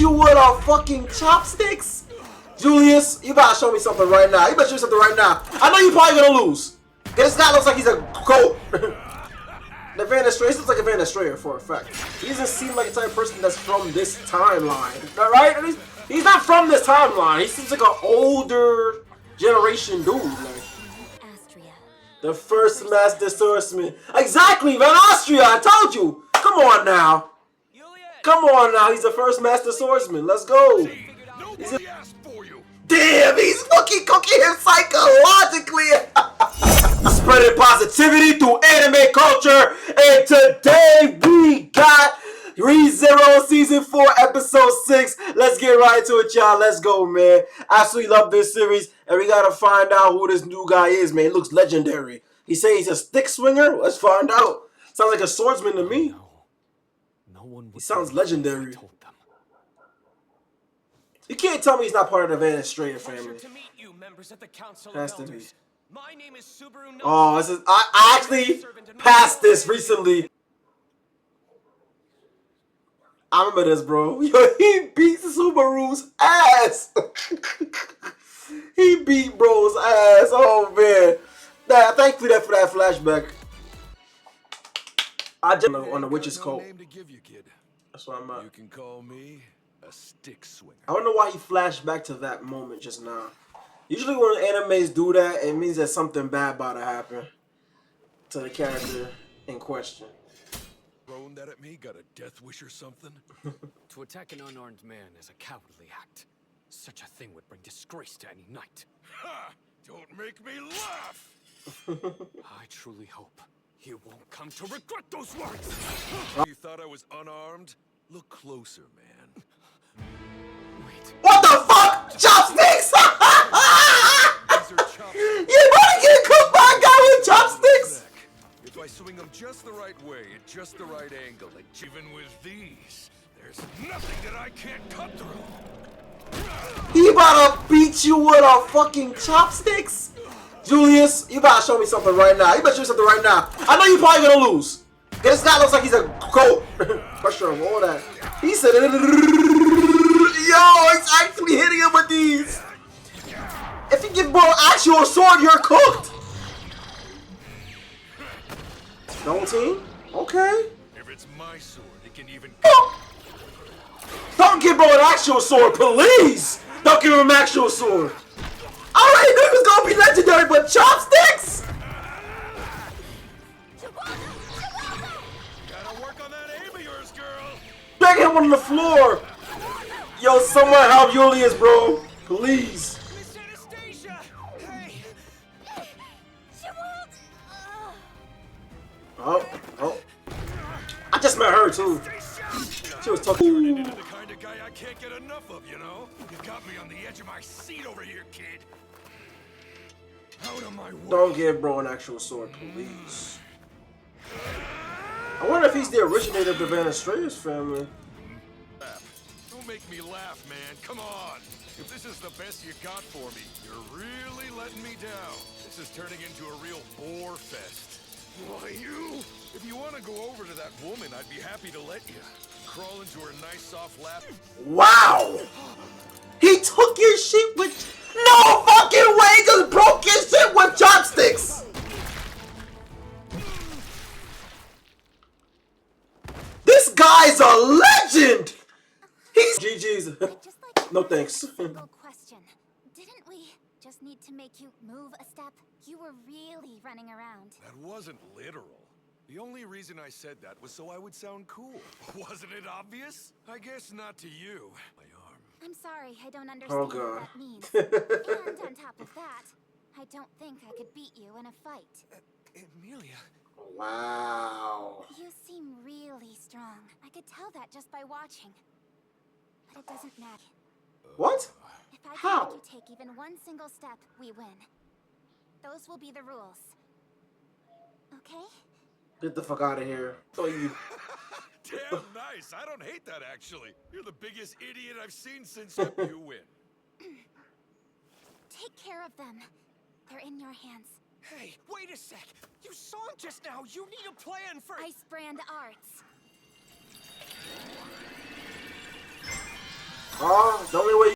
you with a fucking chopsticks? Julius, you better show me something right now. You better show me something right now. I know you're probably gonna lose. This guy looks like he's a goat. The Van Estrayer, he looks like a Van Estrayer for a fact. He doesn't seem like the type of person that's from this timeline, right? He's not from this timeline. He seems like an older generation dude. Like. The first master swordsman. Exactly, Van Austria, I told you. Come on now. Come on now, he's the first master swordsman. Let's go. Damn, he's fucking cooking him psychologically. Spreading positivity through anime culture. And today we got ReZero Season 4 Episode 6. Let's get right into it, y'all. Let's go, man. Absolutely love this series. And we gotta find out who this new guy is, man. He looks legendary. He say he's a stick swinger? Let's find out. Sounds like a swordsman to me. He sounds legendary. You can't tell me he's not part of the Van Estrayer family. Has to be. Oh, this is, I actually passed this recently. I remember this, bro. Yo, he beat Subaru's ass. He beat bro's ass. Oh, man. Nah, thank you for that flashback. I just on the witch's coat. That's why I'm at. You can call me a stick swinger. I don't know why he flashed back to that moment just now. Usually when animes do that, it means that something bad about to happen to the character in question. Throwing that at me, got a death wish or something? To attack an unarmed man is a cowardly act. Such a thing would bring disgrace to any knight. Ha! Don't make me laugh! I truly hope you won't come to regret those words. You thought I was unarmed? Look closer, man. Wait. What the fuck? Chopsticks! These are chopsticks. You wanna get cooked by a guy with chopsticks? If I swing them just the right way, at just the right angle, like even with these, there's nothing that I can't cut through. He about to beat you with a fucking chopsticks? Julius, you better show me something right now. You better show me something right now. I know you're probably gonna lose. This guy looks like he's a goat. Pressure him, all that. He said, yo, he's actually hitting him with these. If you give bro an actual sword, you're cooked. Double team? Okay. If it's my sword, it can even. Don't give bro an actual sword, please. Don't give him an actual sword. I already knew he was gonna be legendary, but chopsticks? Gotta work on that aim of yours, girl. Bang him on the floor. Yo, someone help Julius, bro. Please. Miss Anastasia! Hey! Oh. I just met her, too. She was talking. Into the kind of guy I can't get enough of, you know? You got me on the edge of my seat over here, kid. Out of my way. Don't give bro an actual sword, please. I wonder if he's the originator of the Van Estrayer's family. Don't make me laugh, man. Come on. If this is the best you got for me, you're really letting me down. This is turning into a real bore fest. Why, you? If you want to go over to that woman, I'd be happy to let you. Crawl into her nice soft lap. Wow! He took your shit with... No fucking way! He just broke his shit with chopsticks! This guy's a legend! He's... GG's. No thanks. Question. Didn't we just need to make you move a step? You were really running around. That wasn't literal. The only reason I said that was so I would sound cool. Wasn't it obvious? I guess not to you. My arm. I'm sorry, I don't understand God. what that means. And on top of that, I don't think I could beat you in a fight. Emilia. Wow. You seem really strong. I could tell that just by watching. But it doesn't matter. What? If I can How? make you take even one single step, we win. Those will be the rules. Okay? Get the fuck out of here. Oh, you. Damn nice. I don't hate that, actually. You're the biggest idiot I've seen since you win. Take care of them. They're in your hands. Hey, wait a sec. You saw him just now. You need a plan for... Ice Brand Arts. Oh, the only way.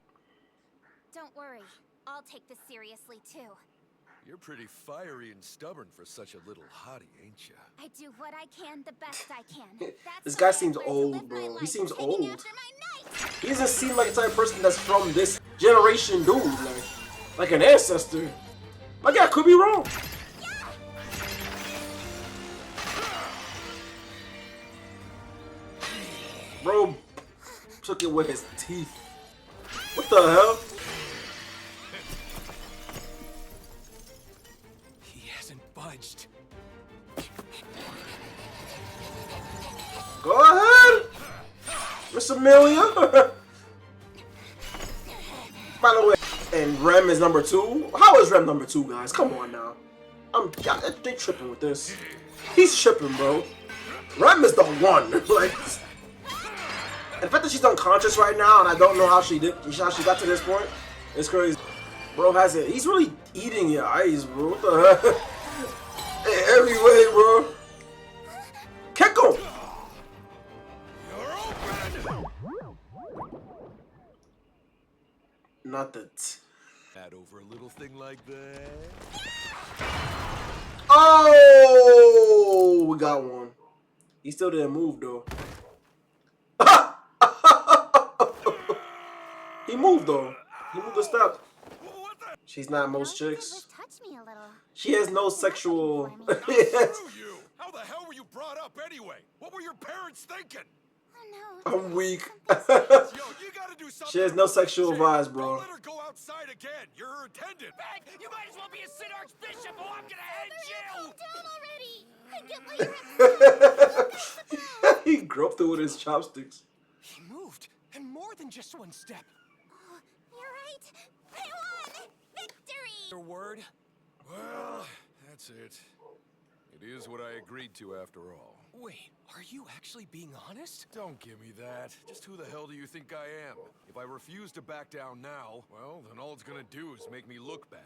Don't worry, I'll take this seriously too. You're pretty fiery and stubborn for such a little hottie, ain't ya? I do what I can the best I can. That's This the guy way seems I've learned to old, live my bro. He life, seems taking old. after my knight. He doesn't seem like the type of person that's from this generation, dude. Like an ancestor. My guy could be wrong. Bro took it with his teeth. What the hell? He hasn't budged. Go ahead, Miss Amelia. By the way, and Rem is number 2. How is Rem number 2, guys? Come on now. They tripping with this. He's tripping, bro. Rem is the one. Like, and the fact that she's unconscious right now, and I don't know how she got to this point, it's crazy. Bro has it. He's really eating your eyes, bro. What the heck? Every way, bro. Kick him. Not that. Add over a little thing like that. Oh, we got one. He still didn't move though. He moved though. He moved a step. She's not most chicks. Touch me a little. She has no sexual. Screw you! How the hell were you brought up anyway? What were your parents thinking? Oh no. I'm weak. Yo, you gotta do something. She has no sexual vibes, bro. Don't let her go outside again. You're her attendant. Bang! You might as well be a Sid Archbishop or I'm gonna head you! Calm down already. I get why you're He groped it with his chopsticks. He moved, and more than just one step. Oh, you're right. I won. Victory. Your word? Well, that's it. It is what I agreed to after all. Wait, are you actually being honest? Don't give me that. Just who the hell do you think I am? If I refuse to back down now, well, then all it's gonna do is make me look bad.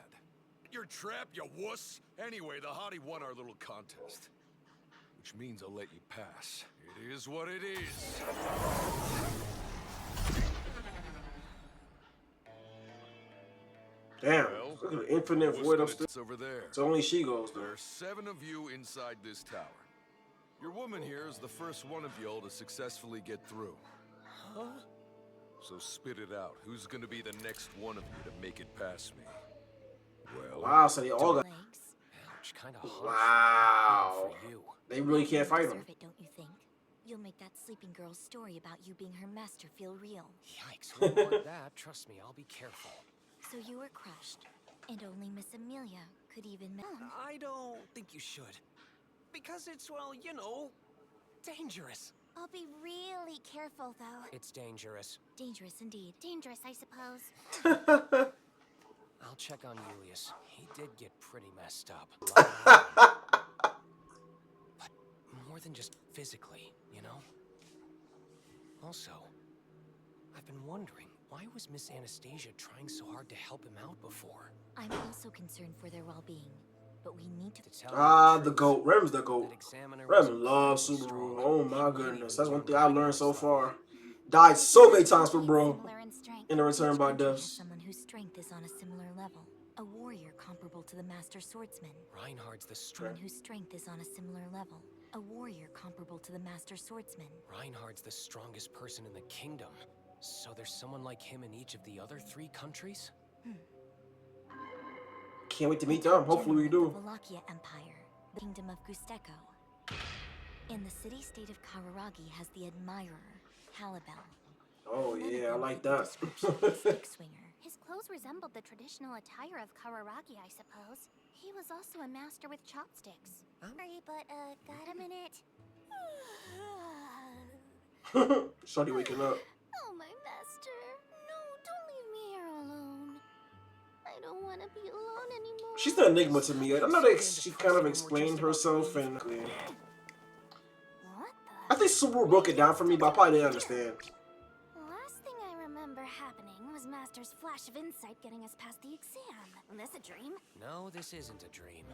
Your trap, you wuss! Anyway, the hottie won our little contest. Which means I'll let you pass. It is what it is. Damn. Well, Look at the infinite what's void that upstairs. it's over there. So only she goes There there. are 7 of you inside this tower. Your woman here is the first one of y'all to successfully get through. Huh? So spit it out. Who's gonna be the next one of you to make it past me? Well, Wow, so they all got. Legs. Ouch, kind of harsh. Wow. For you. They really can't fight him. Deserve it, don't you think? You'll make that sleeping girl's story about you being her master feel real. Yikes, who would want that? Trust me, I'll be careful. So you were crushed, and only Miss Amelia could even. I don't think you should. Because it's, well, you know, dangerous. I'll be really careful, though. It's dangerous. Dangerous indeed. Dangerous, I suppose. I'll check on Julius. He did get pretty messed up. But more than just physically, you know? Also, I've been wondering, why was Miss Anastasia trying so hard to help him out before? I'm also concerned for their well-being, but we need to tell Ah, you the truth, GOAT. Rem's the GOAT. that examiner Rem wasn't loves very Subaru. strong. Oh my He goodness. really That's one was thing I've learned so like far. Died so many times for bro. similar in strength. In the return Each by country has deaths. someone whose strength is on a similar level. A warrior comparable to the master swordsman. Reinhardt's the Someone whose strength is on a similar level. A warrior comparable to the master swordsman. Reinhardt's the strongest person in the kingdom. So there's someone like him in each of the other 3 countries? Can't wait to meet them. Hopefully we General do. of the Wallachia Empire, the kingdom of Gusteko. In the city-state of Kararagi has the admirer, Halibel. Oh None of yeah, I them like fit the that. description of a stick swinger. His clothes resembled the traditional attire of Kararagi, I suppose. He was also a master with chopsticks. Sorry, but got a minute? Shorty waking up. Oh, my master. No, don't leave me here alone. I don't want to be alone anymore. She's an enigma to me. I know that she kind of explained herself and What I think Subaru broke it down for me, but I probably didn't understand. The last thing I remember happening was Master's flash of insight getting us past the exam. Was this a dream? No, this isn't a dream.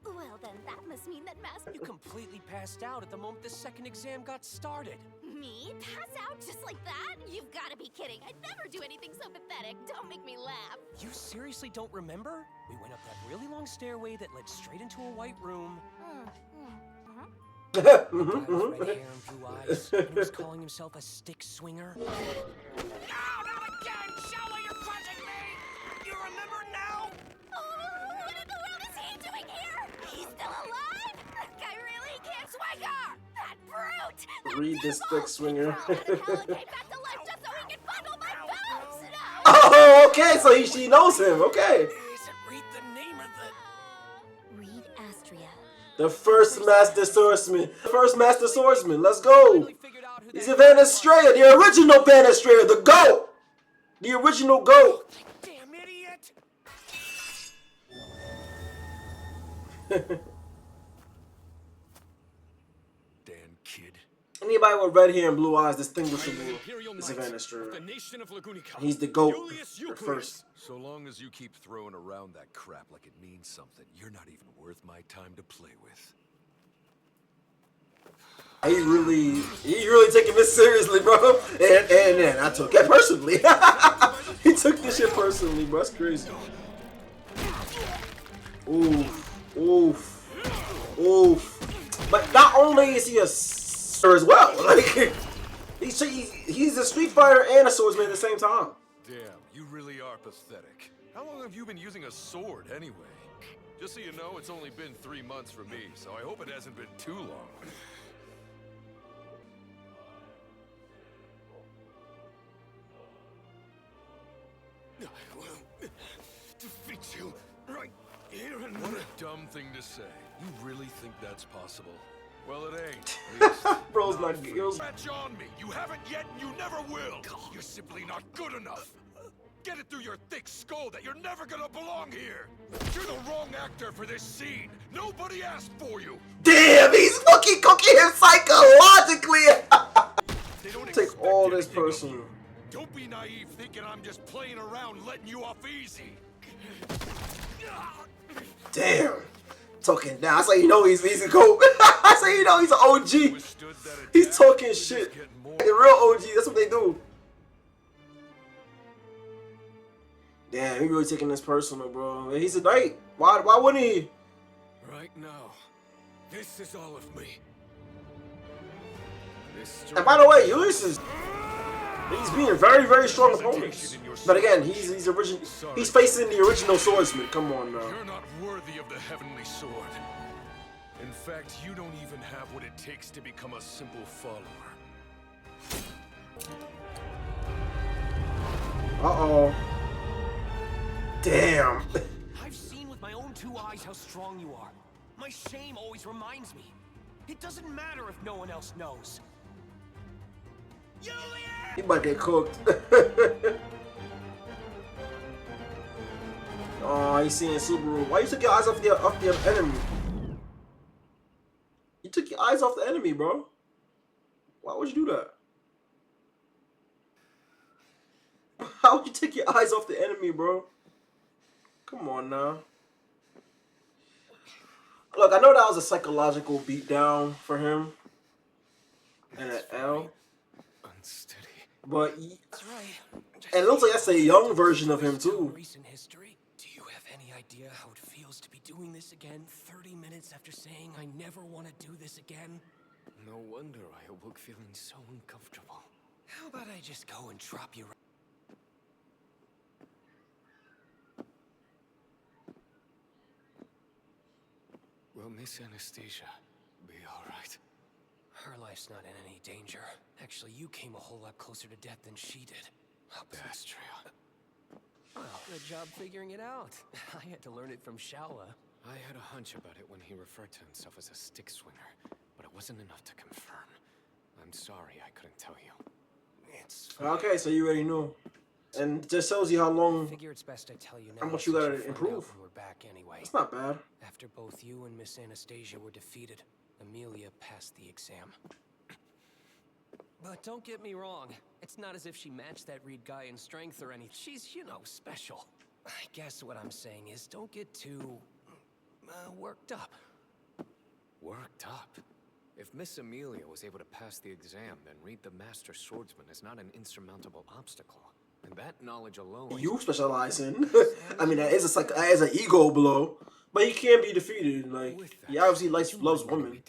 Well, then that must mean that Master... You completely passed out at the moment the second exam got started. Me? Pass out just like that? You've gotta be kidding. I'd never do anything so pathetic. Don't make me laugh. You seriously don't remember? We went up that really long stairway that led straight into a white room. Guy with red hair and blue eyes. He was calling himself a stick swinger. No, not again! Shaola, you're punching me! You remember now? Oh, what in the world is he doing here? He's still alive? That guy really can't swagger! That brute! That Read this stick swinger. came back to life just so he can bundle my bones! No! Oh, okay, so she knows him, okay. Read the name of the... Read Astria. The first Master Swordsman. The first Master Swordsman, let's go. He's a Van Estrella, the original Van Estrella, the GOAT. The original GOAT. Damn idiot! Dan kid. Anybody with red hair and blue eyes distinguishable is a Van Estrella. He's the GOAT, the first. So long as you keep throwing around that crap like it means something, you're not even worth my time to play with. He really taking this seriously, bro. And I took it personally. He took this shit personally, bro. That's crazy. Oof, oof, oof. But not only is he a sir as well, like he's a street fighter and a swordsman at the same time. Damn, you really are pathetic. How long have you been using a sword anyway? Just so you know, it's only been 3 months for me, so I hope it hasn't been too long. I will defeat you right here and what a dumb thing to say. You really think that's possible? Well, it ain't. Bro's not good. Scratch on me. You haven't yet, and you never will. You're simply not good enough. Get it through your thick skull that you're never gonna belong here. You're the wrong actor for this scene. Nobody asked for you. Damn, he's fucking cooking him psychologically. They don't Take all this personal. Don't be naive thinking I'm just playing around letting you off easy. Damn. Talking down. I say you know he's a GOAT. I say you know he's an OG. He's talking shit. The real OG, that's what they do. Damn, he really taking this personal, bro. He's a knight. Why wouldn't he? Right now, this is all of me. And by the way, Ulysses, he's being very, very strong opponents. But again, he's facing the original swordsman. Come on now. You're not worthy of the heavenly sword. In fact, you don't even have what it takes to become a simple follower. Uh-oh. Damn. I've seen with my own 2 eyes how strong you are. My shame always reminds me. It doesn't matter if no one else knows. He might get cooked. Oh, he's seeing Subaru. Why you took your eyes off the enemy? You took your eyes off the enemy, bro. Why would you do that? How would you take your eyes off the enemy, bro? Come on now. Look, I know that was a psychological beatdown for him. And an L. Unsteady. But That's right. and it looks like that's a young version of him too. Recent history. Do you have any idea how it feels to be doing this again 30 minutes after saying I never want to do this again? No wonder I awoke feeling so uncomfortable. How about I just go and drop you right? Will Miss Anastasia be alright? Her life's not in any danger. Actually, you came a whole lot closer to death than she did. Astria. Well, good job figuring it out. I had to learn it from Shaola. I had a hunch about it when he referred to himself as a stick swinger, but it wasn't enough to confirm. I'm sorry I couldn't tell you. It's fine. Okay, so you already know. And it just tells you how long, Figure it's best I tell you now. how much you since gotta find out improve. when we're back anyway. It's not bad. After both you and Miss Anastasia were defeated, Amelia passed the exam. But don't get me wrong, it's not as if she matched that Reed guy in strength or anything. She's, you know, special. I guess what I'm saying is don't get too worked up. Worked up? If Miss Amelia was able to pass the exam, then read the Master Swordsman is not an insurmountable obstacle. And that knowledge alone... You specialize in. I mean, that is like as an ego blow, but he can't be defeated. Like he obviously loves women.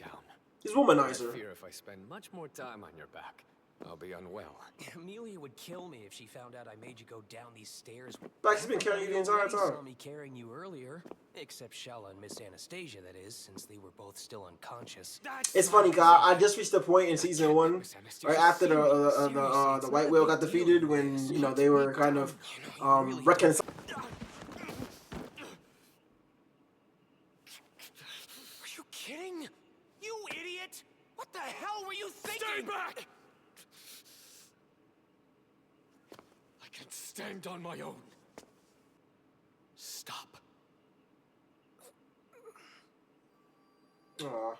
He's womanizer. I fear if I spend much more time on your back, I'll be unwell. Amelia would kill me if she found out I made you go down these stairs. Like he's been carrying you the entire time. Saw me carrying you earlier, except Shella and Miss Anastasia, that is, since they were both still unconscious. It's funny, guy. I just reached the point in season 1, right after the White Whale got defeated, when you know they were kind of reconciled. Are you kidding? You idiot! What the hell were you thinking? Stay back! I can stand on my own. Stop. Aw.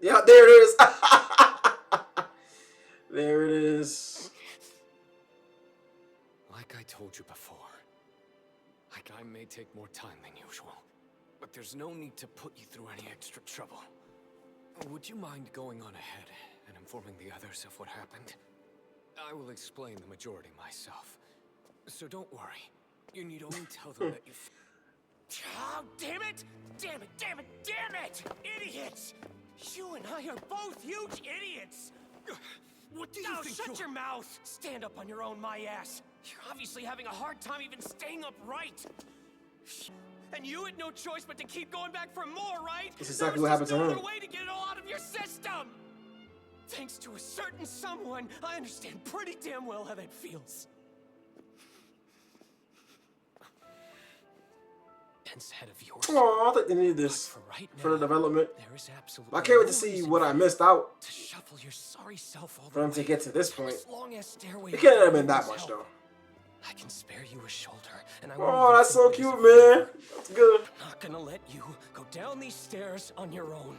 Yeah, there it is. There it is. Like I told you before, I may take more time than usual, but there's no need to put you through any extra trouble. Would you mind going on ahead and informing the others of what happened? I will explain the majority myself. So don't worry. You need only tell them that you... Oh, damn it! Damn it, damn it, damn it! Idiots! You and I are both huge idiots! What do you Now think shut your mouth! Stand up on your own, my ass! You're obviously having a hard time even staying upright! And you had no choice but to keep going back for more, right? That's exactly what happened to There was him. just no other way to get it all out of your system! Thanks to a certain someone, I understand pretty damn well how that feels. Head of yours. Oh, I think they needed this for the development. There is absolutely I can't wait to see what I missed out to shuffle your sorry self all for them to get to this point. Stairway It can't have been that much though. I can spare you a shoulder, and I Oh, that's so cute, man. That's good. I'm not gonna let you go down these stairs on your own.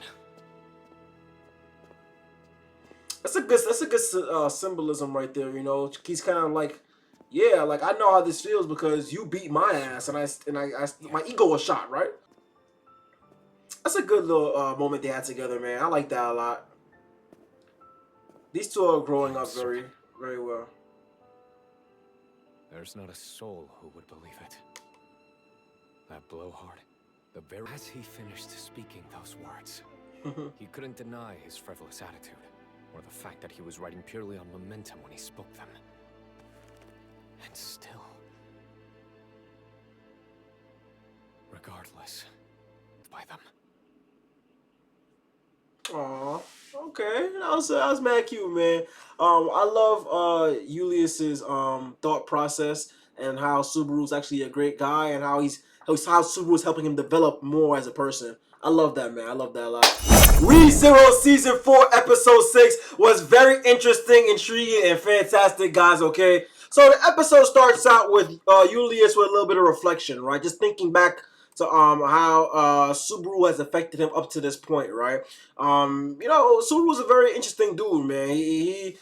That's a good symbolism right there. You know, he's kind of like, yeah, like I know how this feels because you beat my ass, and my ego was shot, right? That's a good little moment they had together, man. I like that a lot. These two are growing up very, very well. There's not a soul who would believe it. That blowhard, as he finished speaking those words, he couldn't deny his frivolous attitude, or the fact that he was writing purely on momentum when he spoke them. And still, regardless, by them. Aw, okay, that was mad cute, man. I love Julius's thought process and how Subaru's actually a great guy, and how Subaru's helping him develop more as a person. I love that, man. I love that a lot. ReZero Season 4 Episode 6 was very interesting, intriguing, and fantastic, guys, okay? So the episode starts out with Julius with a little bit of reflection, right? Just thinking back to how Subaru has affected him up to this point, right? You know, Subaru's a very interesting dude, man. He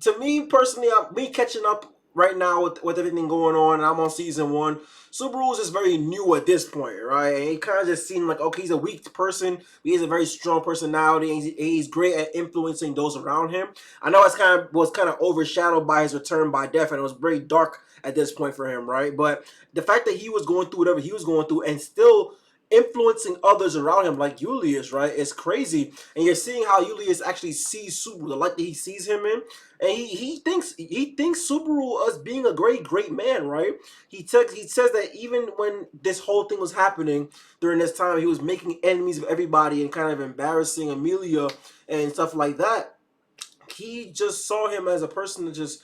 to me personally, me catching up right now with everything going on, and I'm on season 1. Subaru is just very new at this point, right? And he kind of just seemed like, okay, he's a weak person, but he has a very strong personality, and he's great at influencing those around him. I know it was kind of overshadowed by his return by death, and it was very dark at this point for him, right? But the fact that he was going through whatever he was going through and still influencing others around him, like Julius, right, is crazy. And you're seeing how Julius actually sees Subaru, the light that he sees him in, and he thinks Subaru as being a great man, right? He says that even when this whole thing was happening during this time, he was making enemies of everybody and kind of embarrassing Amelia and stuff like that. He just saw him as a person that just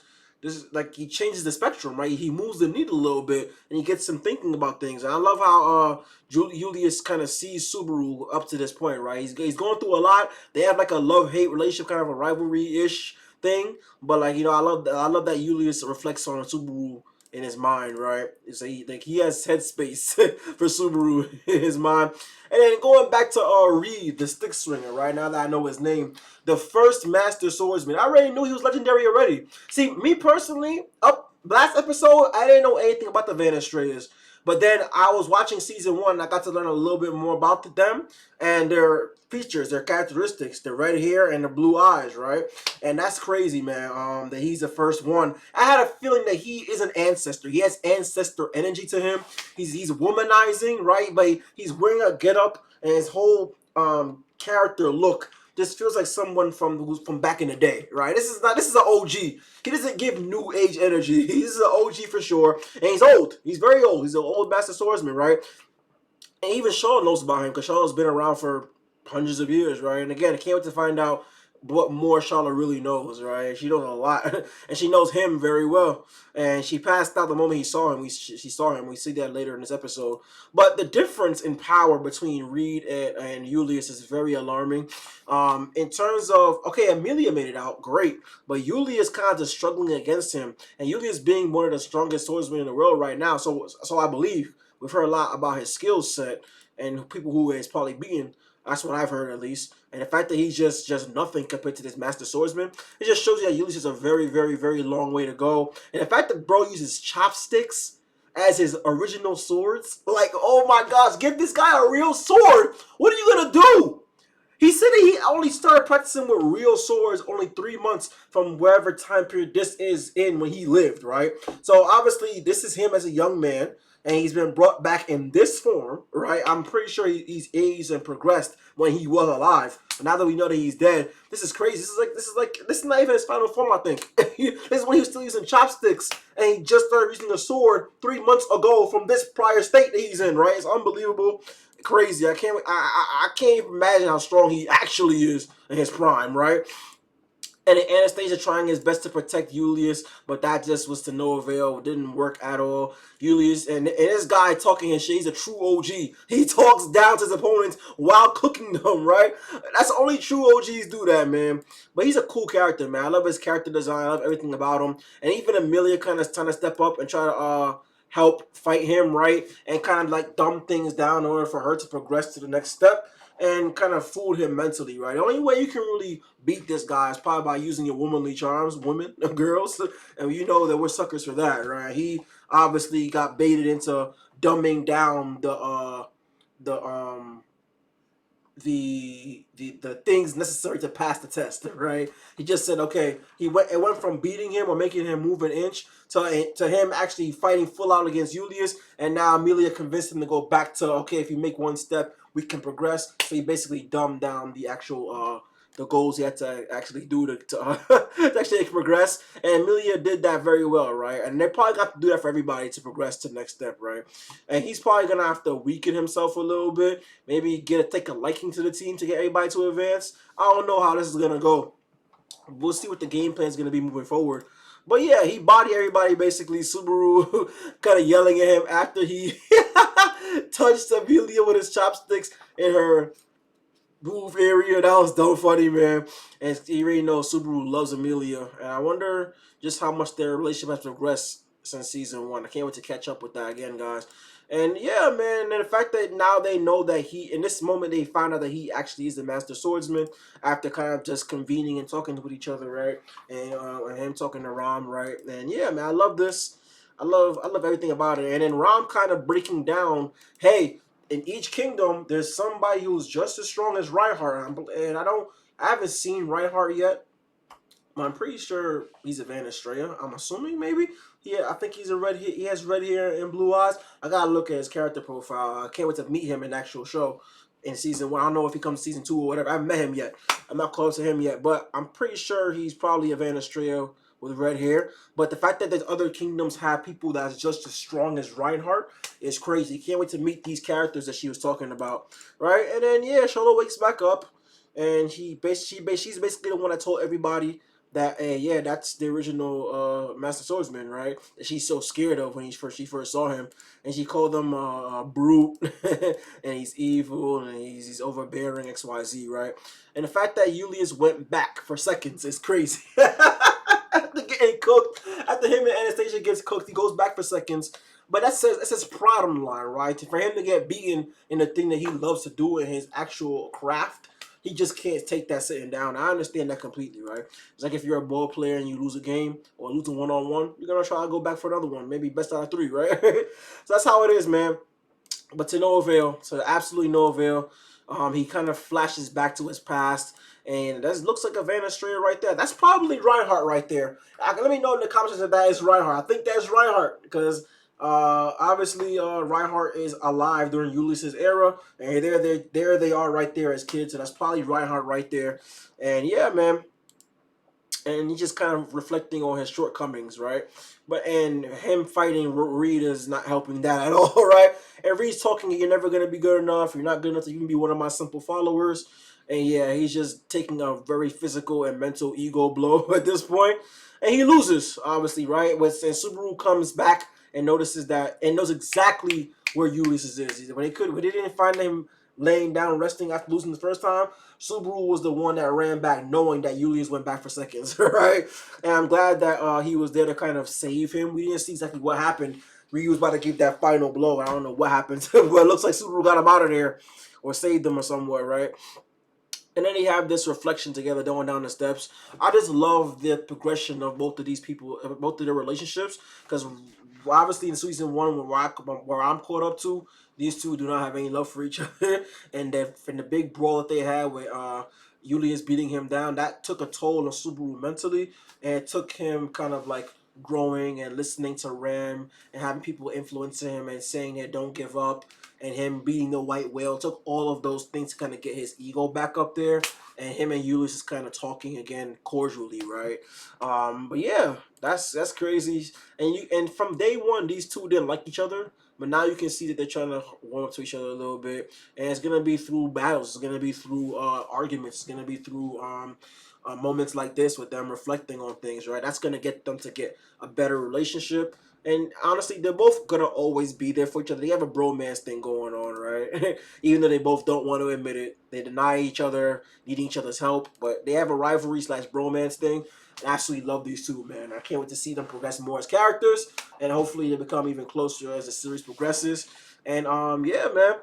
like he changes the spectrum, right? He moves the needle a little bit, and he gets him thinking about things. And I love how Julius kind of sees Subaru up to this point, right? He's going through a lot. They have like a love-hate relationship, kind of a rivalry-ish thing. But like, you know, I love that Julius reflects on Subaru in his mind, right? It's like he has headspace for Subaru in his mind. And then going back to Reed, the stick swinger, right? Now that I know his name, the first master swordsman. I already knew he was legendary already. See, me personally, up last episode, I didn't know anything about the Van Estrellas. But then I was watching season 1, and I got to learn a little bit more about them and their features, their characteristics, the red hair and the blue eyes, right? And that's crazy, man. That he's the first one. I had a feeling that he is an ancestor. He has ancestor energy to him. He's womanizing, right? But he's wearing a getup, and his whole character look just feels like someone who's from back in the day, right? This is an OG. He doesn't give new age energy. He's an OG for sure, and he's old. He's very old. He's an old master swordsman, right? And even Shaw knows about him because Shaw's been around for hundreds of years, right? And again, I can't wait to find out what more Charlotte really knows, right? She knows a lot, and she knows him very well. And she passed out the moment she saw him. She saw him. We see that later in this episode. But the difference in power between Reed and Julius is very alarming. In terms of, okay, Amelia made it out, great. But Julius kind of just struggling against him. And Julius being one of the strongest swordsmen in the world right now. So I believe we've heard a lot about his skill set and people who he's probably beaten. That's what I've heard, at least. And the fact that he's just nothing compared to this master swordsman, it just shows you that Julius has a very, very, very long way to go. And the fact that bro uses chopsticks as his original swords, like, oh my gosh, give this guy a real sword. What are you gonna do? He said that he only started practicing with real swords only 3 months from wherever time period this is in when he lived, right? So obviously this is him as a young man, and he's been brought back in this form, right? I'm pretty sure he's aged and progressed when he was alive. But now that we know that he's dead, this is crazy. This is not even his final form, I think. This is when he was still using chopsticks, and he just started using a sword 3 months ago from this prior state that he's in, right? It's unbelievable. Crazy. I can't even imagine how strong he actually is in his prime, right? And Anastasia trying his best to protect Julius, but that just was to no avail. It didn't work at all. Julius and this guy talking his shit, he's a true OG. He talks down to his opponents while cooking them, right? That's only true OGs do that, man. But he's a cool character, man. I love his character design. I love everything about him. And even Amelia kind of trying to step up and try to help fight him, right? And kind of like dumb things down in order for her to progress to the next step. And kind of fooled him mentally, right? The only way you can really beat this guy is probably by using your womanly charms, women, girls, and you know that we're suckers for that, right? He obviously got baited into dumbing down the things necessary to pass the test, right? He just said, okay, it went from beating him or making him move an inch to him actually fighting full out against Julius, and now Amelia convinced him to go back to, okay, if you make one step, we can progress. So he basically dumbed down the actual the goals he had to actually do to actually progress. And Amelia did that very well, right? And they probably got to do that for everybody to progress to the next step, right? And he's probably gonna have to weaken himself a little bit, maybe take a liking to the team to get everybody to advance. I don't know how this is gonna go. We'll see what the game plan is gonna be moving forward. But yeah, he bodied everybody basically. Subaru kind of yelling at him after he touched Amelia with his chopsticks in her booth area. That was dumb funny, man. And you already know Subaru loves Amelia. And I wonder just how much their relationship has progressed since season 1. I can't wait to catch up with that again, guys. And yeah, man, and the fact that now they know that in this moment, they found out that he actually is the master swordsman after kind of just convening and talking with each other, right? And him talking to Ram, right? And yeah, man, I love this. I love everything about it. And then Ram kind of breaking down, hey, in each kingdom, there's somebody who's just as strong as Reinhardt. And I haven't seen Reinhardt yet. I'm pretty sure he's a Van Estrella. I'm assuming maybe. Yeah, I think he's a red hair. He has red hair and blue eyes. I gotta look at his character profile. I can't wait to meet him in the actual show in season 1. I don't know if he comes season 2 or whatever. I haven't met him yet. I'm not close to him yet, but I'm pretty sure he's probably a Van Estrella with red hair. But the fact that there's other kingdoms have people that's just as strong as Reinhardt is crazy. Can't wait to meet these characters that she was talking about, right? And then yeah, Charlotte wakes back up, and she's basically the one that told everybody that yeah, that's the original Master Swordsman, right? That she's so scared of when she first saw him, and she called him brute, and he's evil, and he's overbearing, XYZ, right? And the fact that Julius went back for seconds is crazy. After getting cooked, after him and Anastasia gets cooked, he goes back for seconds. But that says pride on the line, right? For him to get beaten in the thing that he loves to do in his actual craft, he just can't take that sitting down. I understand that completely, right? It's like if you're a ball player and you lose a game or lose a one-on-one, you're gonna try to go back for another one, maybe best out of 3, right? So that's how it is, man. But to no avail, to absolutely no avail. He kind of flashes back to his past, and that looks like a Van Estrella right there. That's probably Reinhardt right there. Let me know in the comments if that is Reinhardt. I think that's Reinhardt because obviously Reinhardt is alive during Julius's era, and there they are right there as kids. So that's probably Reinhardt right there. And yeah, man. And he's just kind of reflecting on his shortcomings, right? And him fighting Reed is not helping that at all, right? And Reed's talking, you're never gonna be good enough. You're not good enough to even be one of my simple followers. And yeah, he's just taking a very physical and mental ego blow at this point, and he loses, obviously, right? And Subaru comes back and notices that and knows exactly where Ulysses is. When they didn't find him laying down resting after losing the first time, Subaru was the one that ran back knowing that Julius went back for seconds, right? And I'm glad that he was there to kind of save him. We didn't see exactly what happened. Ryu was about to give that final blow. I don't know what happened, but it looks like Subaru got him out of there or saved him or somewhere, right? And then they have this reflection together going down the steps. I just love the progression of both of these people, both of their relationships, because obviously in season 1, where I'm caught up to, these two do not have any love for each other. And the big brawl that they had with Julius beating him down, that took a toll on Subaru mentally, and it took him kind of like growing and listening to Ram and having people influencing him and saying that don't give up, and him beating the white whale. It took all of those things to kind of get his ego back up there, and him and Julius is kind of talking again cordially, right? But yeah, that's crazy. And from day one, these two didn't like each other, but now you can see that they're trying to warm up to each other a little bit, and it's gonna be through battles. It's gonna be through arguments. It's gonna be through moments like this with them reflecting on things, right? That's gonna get them to get a better relationship. And honestly, they're both gonna always be there for each other. They have a bromance thing going on, right? Even though they both don't want to admit it, they deny each other, needing each other's help, but they have a rivalry / bromance thing. I absolutely love these two, man. I can't wait to see them progress more as characters, and hopefully they become even closer as the series progresses. And yeah, man.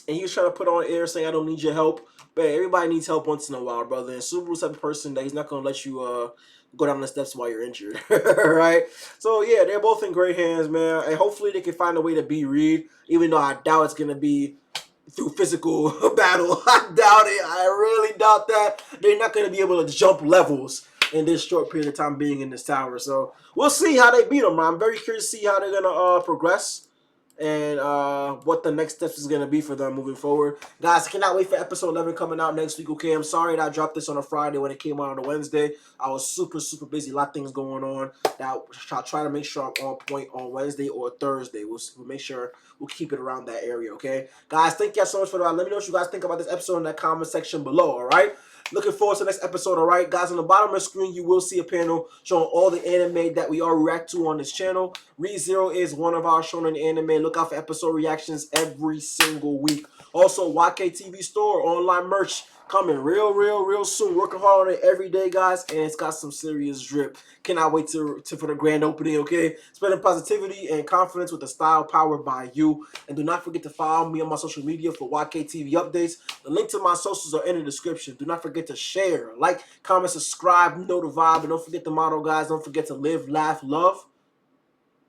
And he was trying to put on air saying, I don't need your help. But everybody needs help once in a while, brother. And Subaru's the type of person that he's not going to let you go down the steps while you're injured, right? So, yeah, they're both in great hands, man. And hopefully they can find a way to beat Reed, even though I doubt it's going to be through physical battle. I doubt it. I really doubt that. They're not going to be able to jump levels in this short period of time being in this tower. So, we'll see how they beat them. I'm very curious to see how they're going to progress, and what the next steps is going to be for them moving forward. Guys, I cannot wait for episode 11 coming out next week, okay? I'm sorry that I dropped this on a Friday when it came out on a Wednesday. I was super, super busy. A lot of things going on. That I'll try to make sure I'm on point on Wednesday or Thursday. We'll make sure we'll keep it around that area, okay? Guys, thank you guys so much for that. Let me know what you guys think about this episode in that comment section below, all right? Looking forward to the next episode, all right? Guys, on the bottom of the screen, you will see a panel showing all the anime that we all react to on this channel. ReZero is one of our shonen anime. Look out for episode reactions every single week. Also, YKTV Store, online merch, coming real soon. Working hard on it every day, guys, and it's got some serious drip. Cannot wait for the grand opening, okay? Spreading positivity and confidence with the style powered by you. And do not forget to follow me on my social media for YKTV updates. The link to my socials are in the description. Do not forget to share, like, comment, subscribe, you know the vibe. And don't forget the motto, guys. Don't forget to live, laugh, love,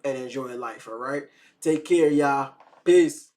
and enjoy life, all right? Take care, y'all. Peace.